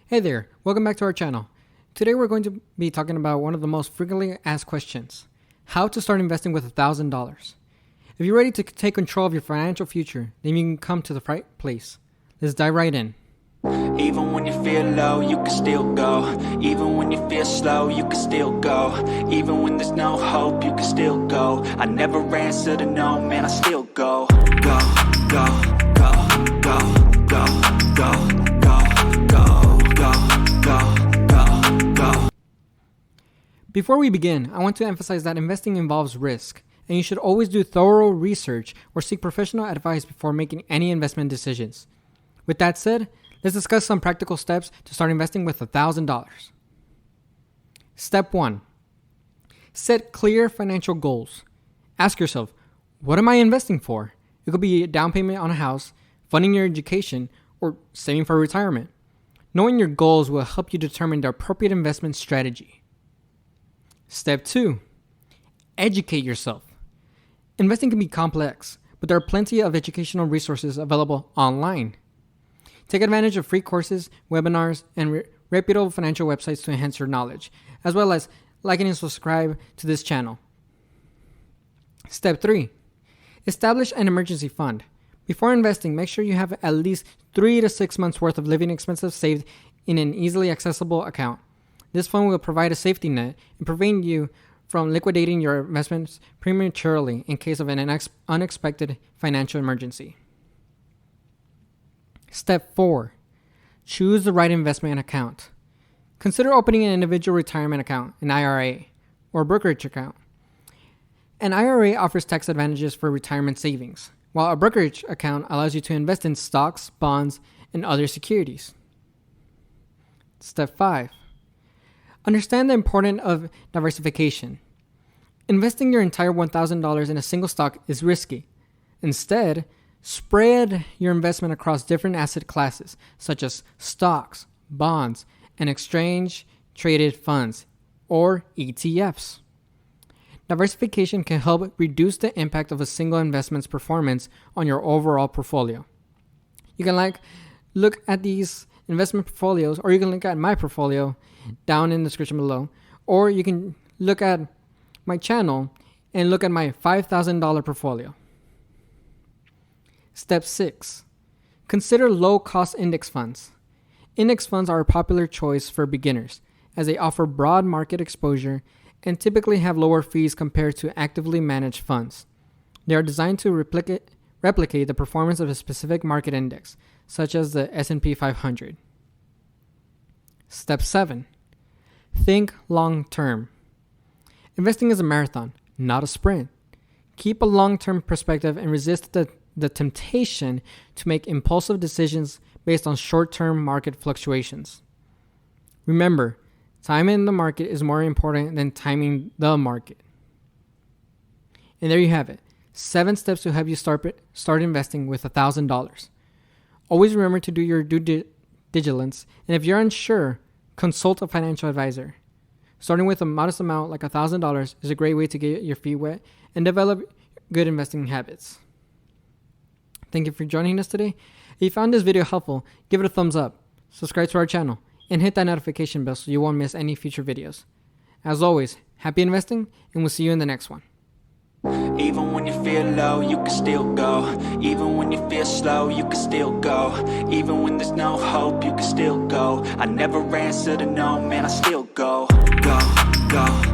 Hey there, welcome back to our channel. Today we're going to be talking about one of the most frequently asked questions: how to start investing with $1,000. If you're ready to take control of your financial future, then you can come to the right place. Let's dive right in. Even when you feel low, you can still go. Even when you feel slow, you can still go. Even when there's no hope, you can still go. I never answer to no, man, I still go. Go, go, go, go, go, go, go, go, go, go, go. Before we begin, I want to emphasize that investing involves risk, and you should always do thorough research or seek professional advice before making any investment decisions. With that said, let's discuss some practical steps to start investing with $1,000. Step 1. Set clear financial goals. Ask yourself, what am I investing for? It could be a down payment on a house, funding your education, or saving for retirement. Knowing your goals will help you determine the appropriate investment strategy. Step 2. Educate yourself. Investing can be complex, but there are plenty of educational resources available online. Take advantage of free courses, webinars, and reputable financial websites to enhance your knowledge, as well as like and subscribe to this channel. Step 3. Establish an emergency fund. Before investing, make sure you have at least 3 to 6 months worth of living expenses saved in an easily accessible account. This fund will provide a safety net and prevent you from liquidating your investments prematurely in case of an unexpected financial emergency. Step 4. Choose the right investment account. Consider opening an individual retirement account, an IRA, or a brokerage account. An IRA offers tax advantages for retirement savings, while a brokerage account allows you to invest in stocks, bonds, and other securities. Step 5. Understand the importance of diversification. Investing your entire $1,000 in a single stock is risky. Instead, spread your investment across different asset classes, such as stocks, bonds, and exchange-traded funds, or ETFs. Diversification can help reduce the impact of a single investment's performance on your overall portfolio. You can look at these investment portfolios, or you can look at my portfolio down in the description below, or you can look at my channel and look at my $5,000 portfolio. Step 6. Consider low-cost index funds. Index funds are a popular choice for beginners, as they offer broad market exposure and typically have lower fees compared to actively managed funds. They are designed to replicate the performance of a specific market index, such as the S&P 500. Step 7. Think long-term. Investing is a marathon, not a sprint. Keep a long-term perspective and resist the temptation to make impulsive decisions based on short-term market fluctuations. Remember, time in the market is more important than timing the market. And there you have it. 7 steps to help you start investing with $1,000. Always remember to do your due diligence, and if you're unsure, consult a financial advisor. Starting with a modest amount like $1,000 is a great way to get your feet wet and develop good investing habits. Thank you for joining us today. If you found this video helpful, give it a thumbs up, subscribe to our channel, and hit that notification bell so you won't miss any future videos. As always, happy investing, and we'll see you in the next one. Even when you feel low, you can still go. Even when you feel slow, you can still go. Even when there's no hope, you can still go. I never answer to no, man, I still go. Go, go.